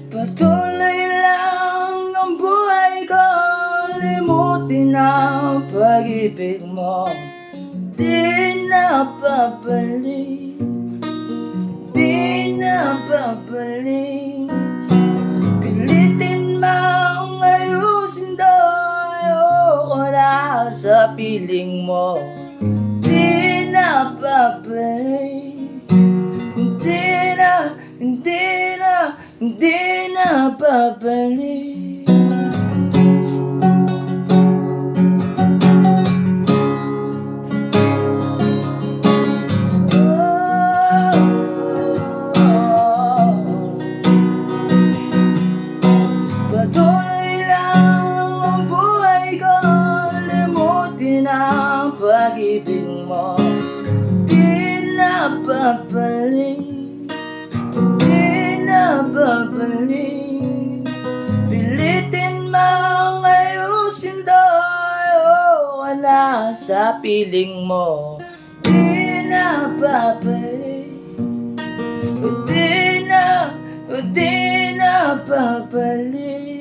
Patuloy lang ang buhay ko, limutin ang pag-ibig mo. Di na babalik, di na babalik. Pilitin mang ayusin to, ayoko na sa piling mo. Di na babalik, hindi na, hindi na, hindi na babalik. Patuloy lang ang buhay ko, limutin ang pag-ibig mo. Di na babalik, di na babalik. Pilitin mang ayusin to, ayoko na sa piling mo. Di na babalik, di na babalik.